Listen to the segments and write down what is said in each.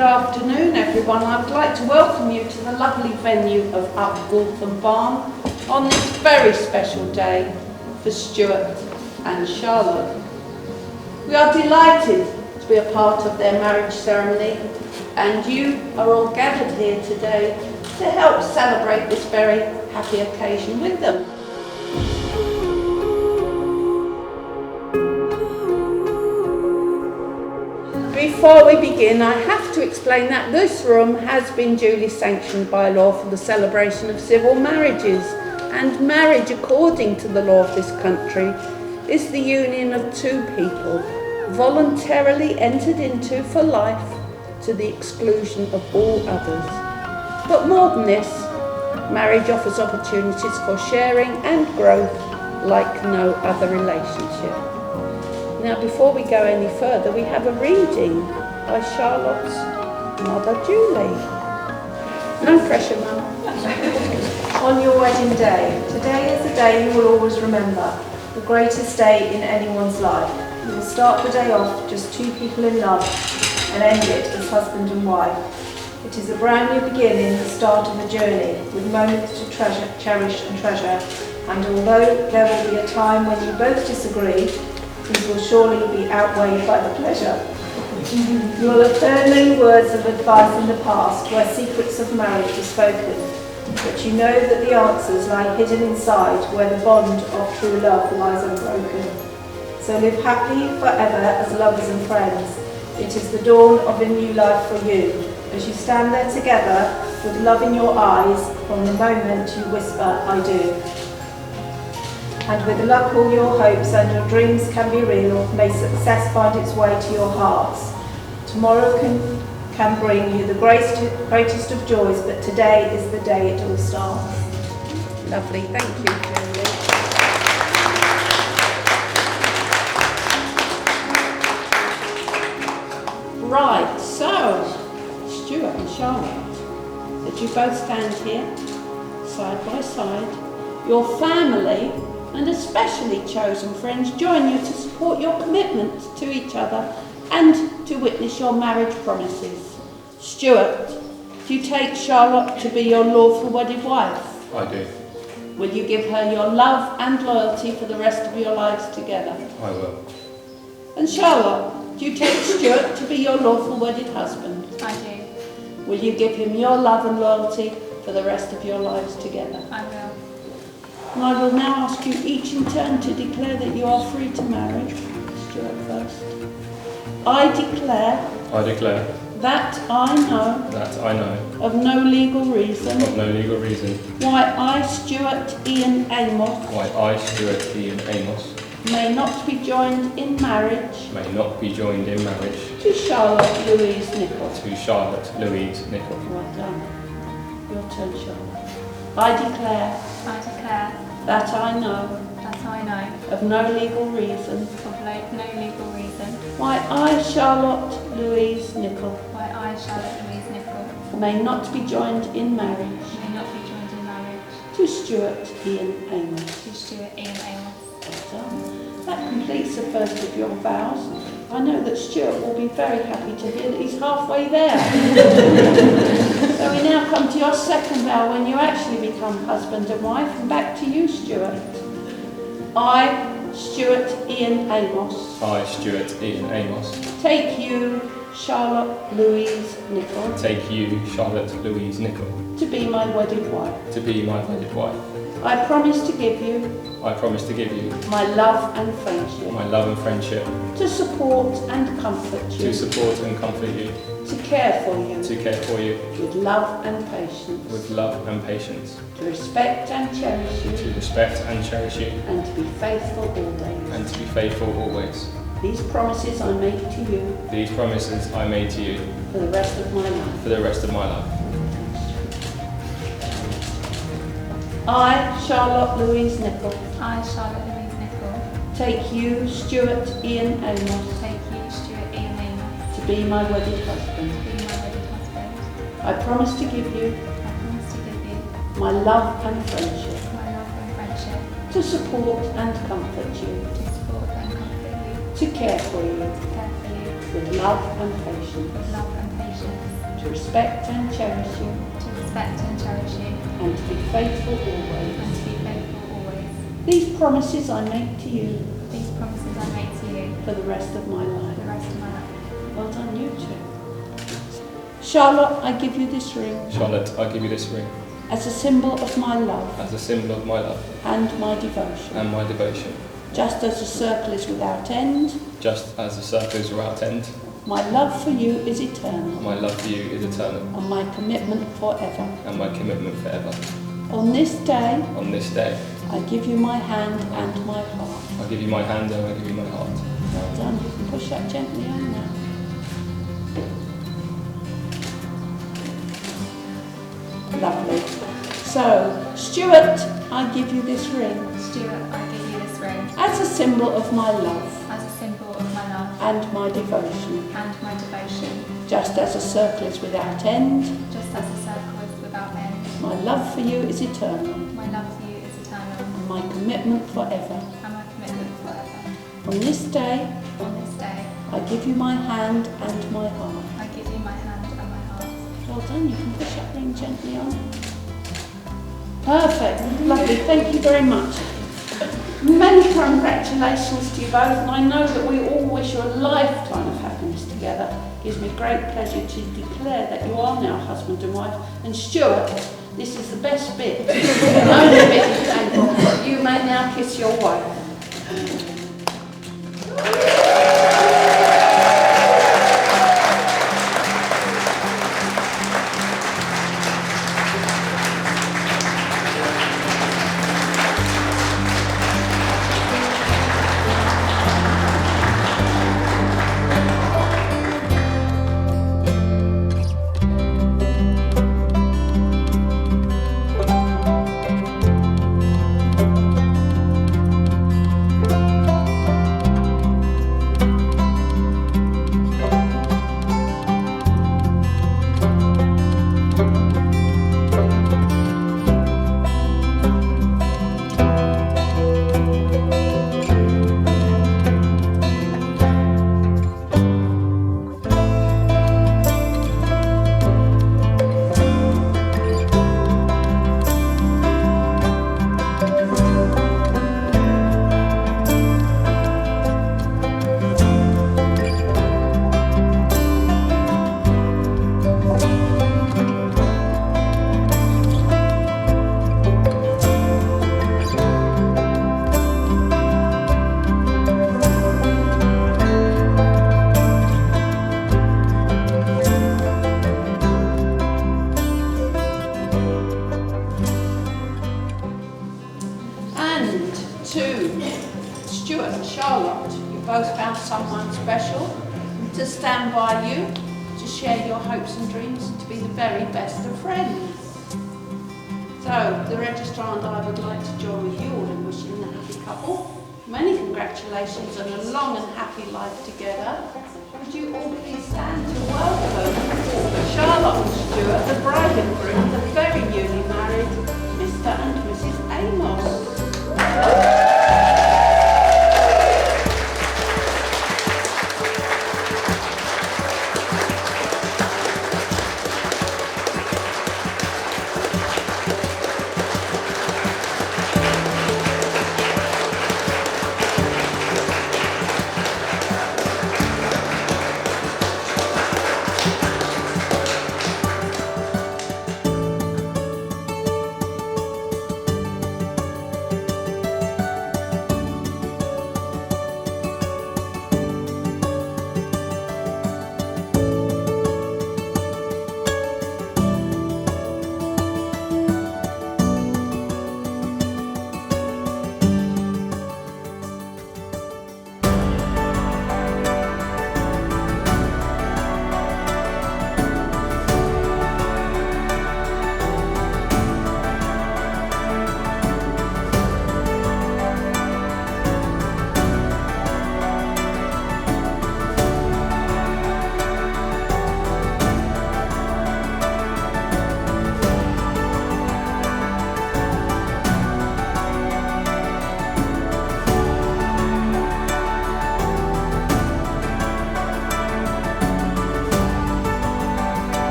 Good afternoon everyone. I'd like to welcome you to the lovely venue of Upgortham Barn on this very special day for Stuart and Charlotte. We are delighted to be a part of their marriage ceremony, and you are all gathered here today to help celebrate this very happy occasion with them. Before we begin, I have to explain that this room has been duly sanctioned by law for the celebration of civil marriages, and marriage, according to the law of this country, is the union of two people voluntarily entered into for life to the exclusion of all others. But more than this, marriage offers opportunities for sharing and growth like no other relationship. Now, before we go any further, we have a reading by Charlotte's mother, Julie. No pressure, Mum. On your wedding day, today is the day you will always remember, the greatest day in anyone's life. You will start the day off just two people in love and end it as husband and wife. It is a brand new beginning, the start of a journey, with moments to cherish and treasure. And although there will be a time when you both disagree, these will surely be outweighed by the pleasure. You will have heard many words of advice in the past where secrets of marriage were spoken, but you know that the answers lie hidden inside where the bond of true love lies unbroken. So live happily forever as lovers and friends. It is the dawn of a new life for you, as you stand there together with love in your eyes from the moment you whisper, I do. And with luck all your hopes and your dreams can be real, may success find its way to your hearts. Tomorrow can bring you the greatest of joys, but today is the day it all starts. Lovely, thank you, Julie. Right, so, Stuart and Charlotte, that you both stand here, side by side, your family and especially chosen friends join you to support your commitment to each other and to witness your marriage promises. Stuart, do you take Charlotte to be your lawful wedded wife? I do. Will you give her your love and loyalty for the rest of your lives together? I will. And Charlotte, do you take Stuart to be your lawful wedded husband? I do. Will you give him your love and loyalty for the rest of your lives together? I will. And I will now ask you each in turn to declare that you are free to marry. Stuart first. I declare that I know of no legal reason why I, Stuart Ian Amos, may not be joined in marriage to Charlotte Louise Nichol. Well done. Your turn, Charlotte. I declare that I know of no legal reason why I, Charlotte Louise Nichol, may not be joined in marriage to Stuart Ian Amos. Well done. That completes the first of your vows. I know that Stuart will be very happy to hear that he's halfway there. So we now come to your second vow, when you actually become husband and wife, and back to you, Stuart. I, Stuart Ian Amos, take you, Charlotte Louise Nichol, to be my wedded wife. I promise to give you my love and friendship, to support and comfort you, to care for you with love and patience, to respect and cherish you, and to be faithful always. These promises I make to you for the rest of my life. I, Charlotte Louise Nichol, take you, Stuart Ian Amos, to be my wedded husband. I promise to give you my love and friendship, to support and comfort you, to care for you with love and patience. to respect and cherish you, and to be faithful always. These promises I make to you for the rest of my life. Well done, you two. Charlotte, I give you this ring Charlotte, I give you this ring as a symbol of my love as a symbol of my love and my devotion. and my devotion. Just as a circle is without end, Just as the circle is without end, my love for you is eternal, my love for you is eternal, and my commitment forever. and my commitment forever. On this day, On this day, I give you my hand and my heart. I give you my hand and I give you my heart. Well done. You can push that gently on now. Lovely. So, Stuart, I give you this ring as a symbol of my love and my devotion. Just as a circle is without end, my love for you is eternal, and my commitment forever. On this day, I give you my hand and my heart. Well done, you can push that ring gently on. Perfect, lovely, thank you very much. Many congratulations to you both, and I know that we all wish you a lifetime of happiness together. It gives me great pleasure to declare that you are now husband and wife. And Stuart, this is the best bit, the only bit is painful. You may now kiss your wife. Stuart and Charlotte, you both found someone special to stand by you, to share your hopes and dreams, and to be the very best of friends. So, the Registrar and I would like to join with you all in wishing the happy couple many congratulations and a long and happy life together. Would you all please stand to welcome Charlotte and Stuart, the bride and groom, the very newly married Mr. and Mrs. Amos.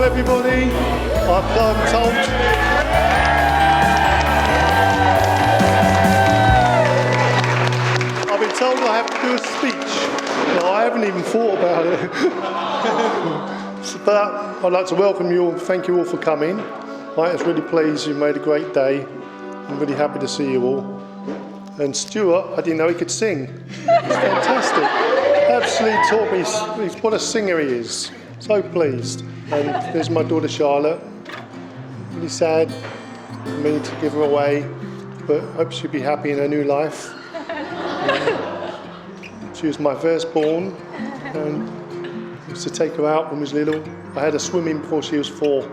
everybody. I'm I've been told I have to do a speech. No, I haven't even thought about it. But I'd like to welcome you all, thank you all for coming. I was really pleased you made a great day. I'm really happy to see you all. And Stuart, I didn't know he could sing. It's fantastic. Absolutely taught me what a singer he is. So pleased. And there's my daughter Charlotte. Really sad for me to give her away, but hope she'll be happy in her new life. She was my firstborn, and I used to take her out when she was little. I had her swimming before she was 4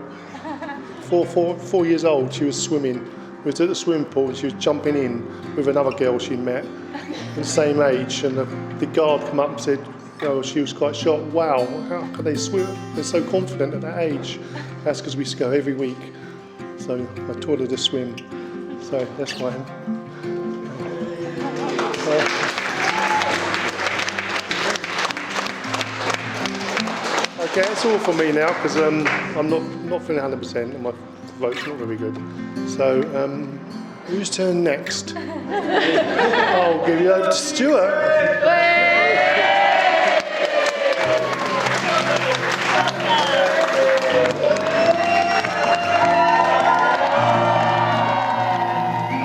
years old. She was swimming. We was at the swimming pool and she was jumping in with another girl she met the same age, and the guard come up and said, she was quite shocked. Wow, how can they swim? They're so confident at that age. That's because we used to go every week. So I taught her to swim. So that's mine. Okay, it's all for me now because I'm not feeling 100% and my vote's not very good. So whose turn next? I'll give you over to Stuart.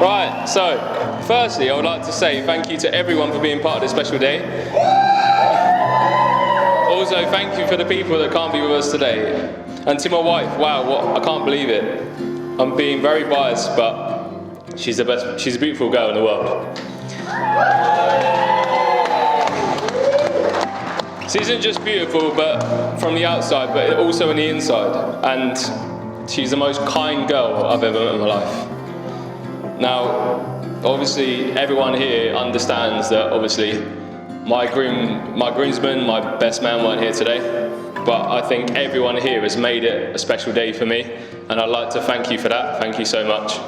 Right, so firstly I would like to say thank you to everyone for being part of this special day. Also thank you for the people that can't be with us today. And to my wife, wow, I can't believe it. I'm being very biased, but she's the best, she's a beautiful girl in the world. She isn't just beautiful but from the outside, but also on the inside. And she's the most kind girl I've ever met in my life. Now, obviously, everyone here understands that obviously my groomsmen, my best man weren't here today, but I think everyone here has made it a special day for me, and I'd like to thank you for that. Thank you so much.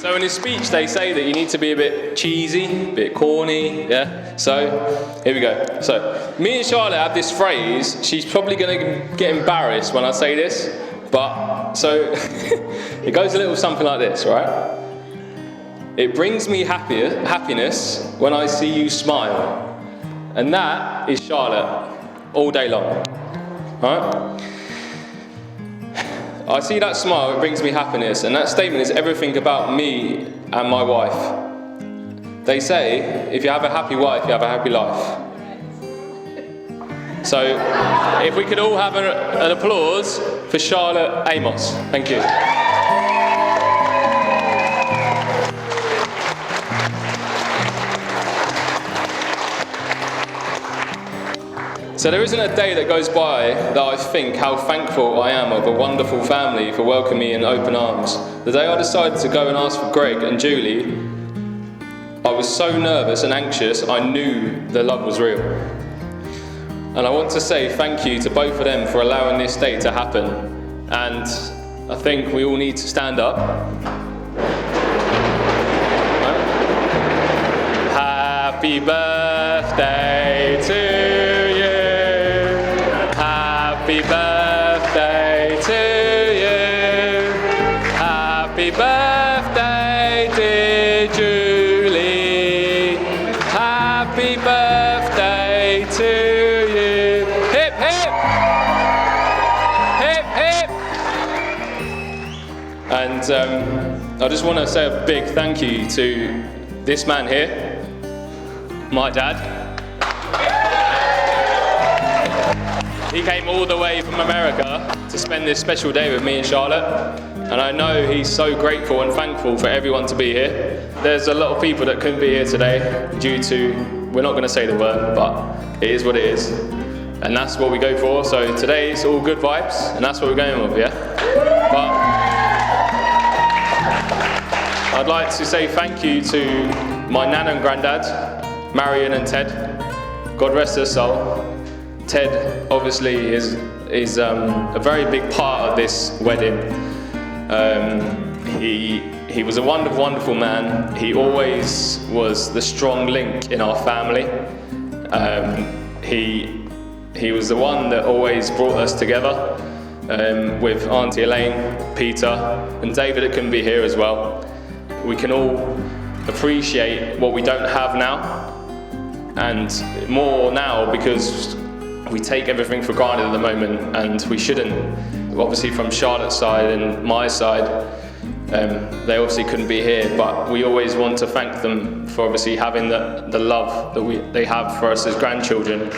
So in his speech, they say that you need to be a bit cheesy, a bit corny, yeah? So, here we go. So, me and Charlotte have this phrase. She's probably going to get embarrassed when I say this, but, so, it goes a little something like this, right? It brings me happiness when I see you smile. And that is Charlotte, all day long, right? I see that smile, it brings me happiness, and that statement is everything about me and my wife. They say, if you have a happy wife, you have a happy life. So, if we could all have an applause for Charlotte Amos. Thank you. So there isn't a day that goes by that I think how thankful I am of a wonderful family for welcoming me in open arms. The day I decided to go and ask for Greg and Julie, I was so nervous and anxious, I knew the love was real. And I want to say thank you to both of them for allowing this day to happen. And I think we all need to stand up. Happy birthday to you. Happy birthday to you. Happy birthday, dear Julie. Happy birthday to you. Hip, hip. Hip, hip. And I just want to say a big thank you to this man here, my dad. He came all the way from America to spend this special day with me and Charlotte, and I know he's so grateful and thankful for everyone to be here. There's a lot of people that couldn't be here today due to, we're not going to say the word, but it is what it is, and that's what we go for. So today it's all good vibes, and that's what we're going with, yeah? But I'd like to say thank you to my nan and granddad, Marion and Ted. God rest their soul. Ted obviously is a very big part of this wedding. he was a wonderful, wonderful man. He always was the strong link in our family. He was the one that always brought us together with Auntie Elaine, Peter, and David that couldn't be here as well. We can all appreciate what we don't have now, and more now because we take everything for granted at the moment, and we shouldn't. Obviously from Charlotte's side and my side, they obviously couldn't be here, but we always want to thank them for obviously having the love that they have for us as grandchildren.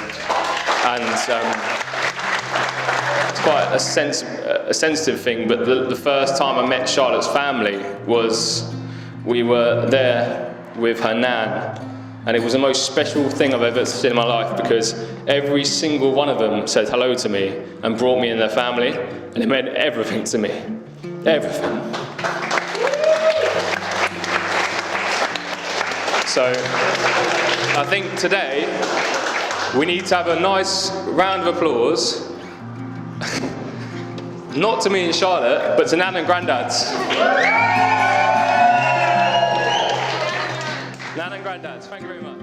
And it's quite a sensitive thing, but the first time I met Charlotte's family was we were there with her nan, and it was the most special thing I've ever seen in my life, because every single one of them said hello to me and brought me in their family, and it meant everything to me. Everything. So I think today we need to have a nice round of applause, not to me and Charlotte, but to Nan and Granddads. Nan and Granddads, thank you very much.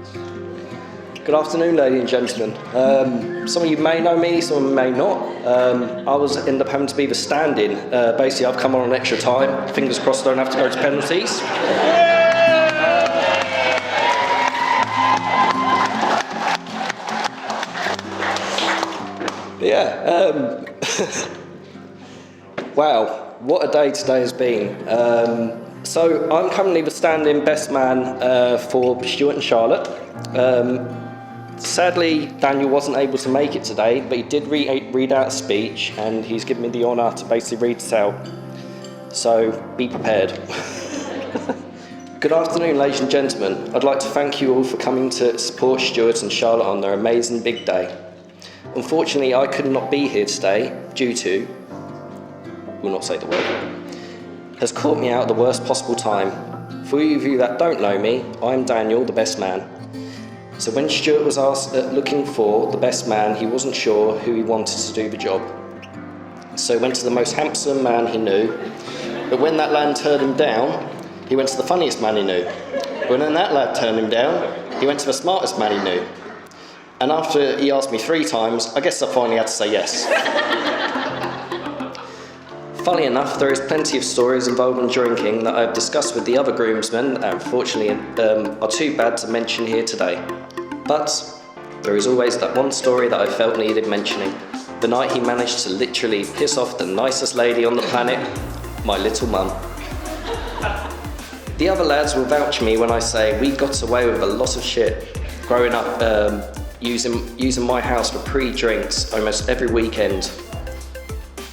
Good afternoon, ladies and gentlemen. Some of you may know me, some of you may not. I was end up having to be the stand-in. Basically, I've come on an extra time. Fingers crossed I don't have to go to penalties. Wow, what a day today has been. So I'm currently the stand-in best man for Stuart and Charlotte. Sadly, Daniel wasn't able to make it today, but he did read out a speech, and he's given me the honour to basically read it out. So be prepared. Good afternoon, ladies and gentlemen. I'd like to thank you all for coming to support Stuart and Charlotte on their amazing big day. Unfortunately, I could not be here today due to, we'll not say the word, has caught me out at the worst possible time. For you of you that don't know me, I'm Daniel, the best man. So when Stuart was looking for the best man, he wasn't sure who he wanted to do the job. So he went to the most handsome man he knew, but when that lad turned him down, he went to the funniest man he knew. But when that lad turned him down, he went to the smartest man he knew. And after he asked me 3 times, I guess I finally had to say yes. Funnily enough, there is plenty of stories involving drinking that I've discussed with the other groomsmen that unfortunately are too bad to mention here today. But there is always that one story that I felt needed mentioning. The night he managed to literally piss off the nicest lady on the planet, my little mum. The other lads will vouch for me when I say we got away with a lot of shit growing up, using my house for pre-drinks almost every weekend.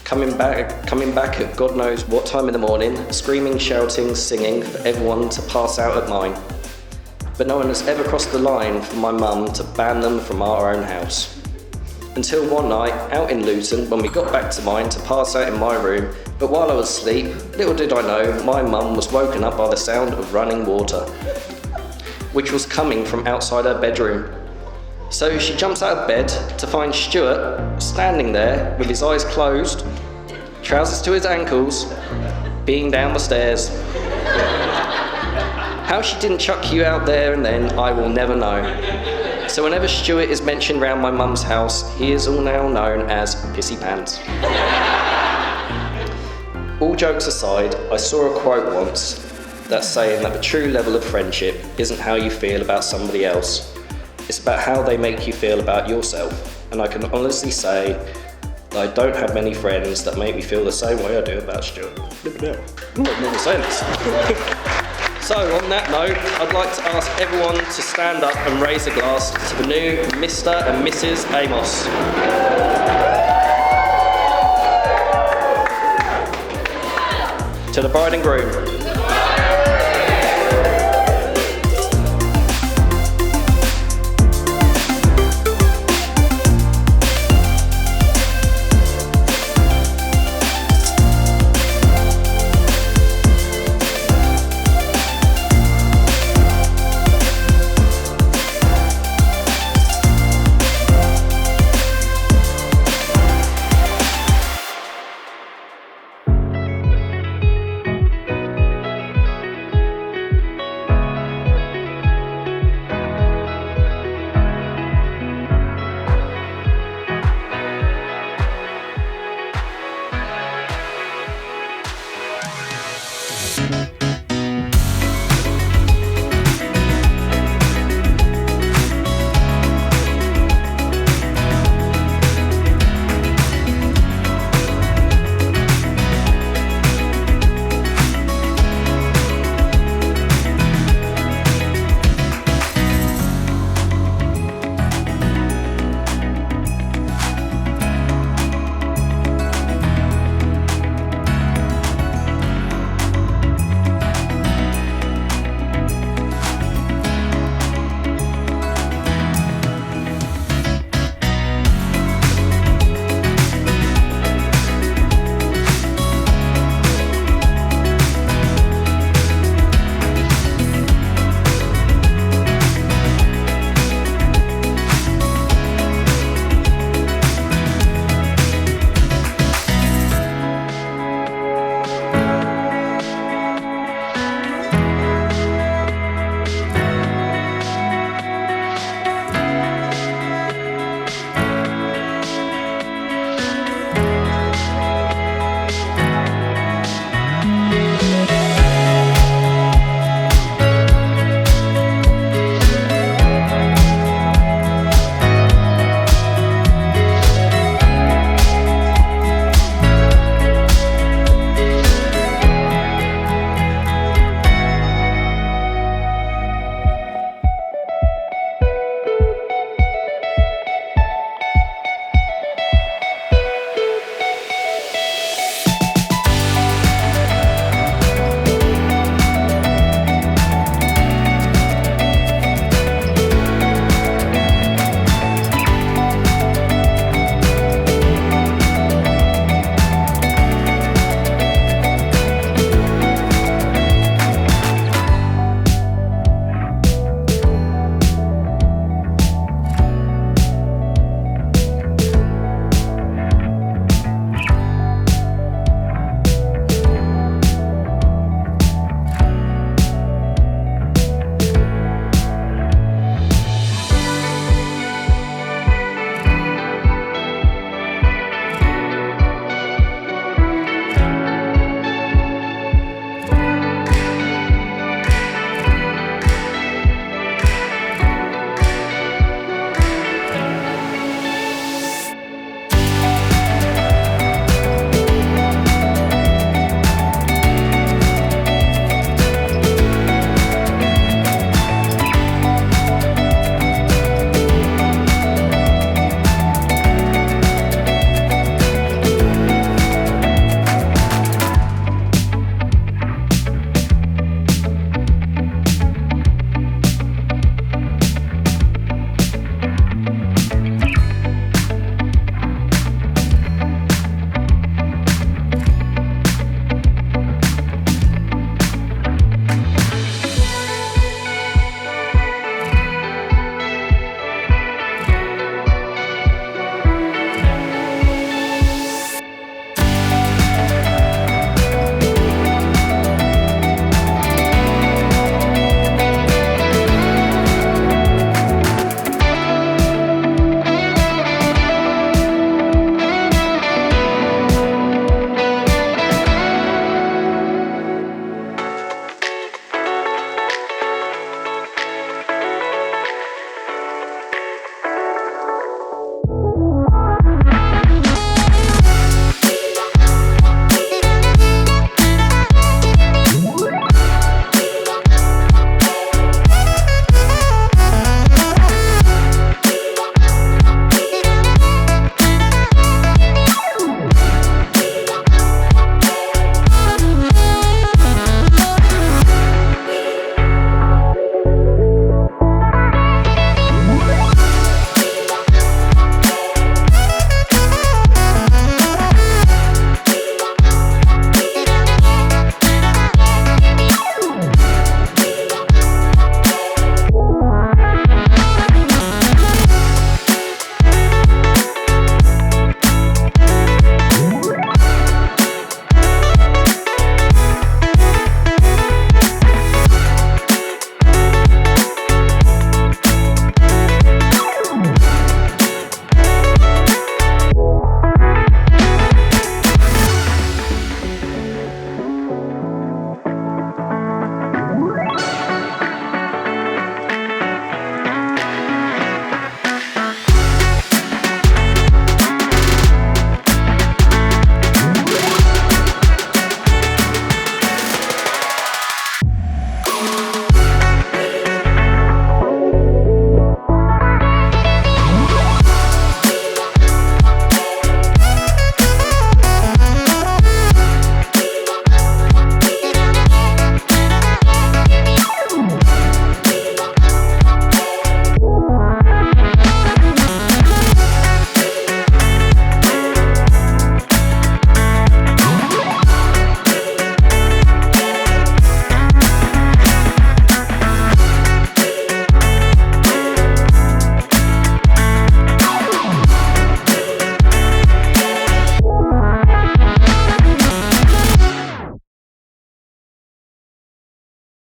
Coming back at God knows what time in the morning, screaming, shouting, singing for everyone to pass out at mine. But no one has ever crossed the line for my mum to ban them from our own house. Until one night, out in Luton, when we got back to mine to pass out in my room, but while I was asleep, little did I know, my mum was woken up by the sound of running water, which was coming from outside her bedroom. So she jumps out of bed to find Stuart standing there with his eyes closed, trousers to his ankles, being down the stairs. How she didn't chuck you out there and then, I will never know. So whenever Stuart is mentioned round my mum's house, he is all now known as Pissy Pants. All jokes aside, I saw a quote once that's saying that the true level of friendship isn't how you feel about somebody else. It's about how they make you feel about yourself. And I can honestly say that I don't have many friends that make me feel the same way I do about Stuart. I've never said this. So on that note, I'd like to ask everyone to stand up and raise a glass to the new Mr. and Mrs. Amos. To the bride and groom.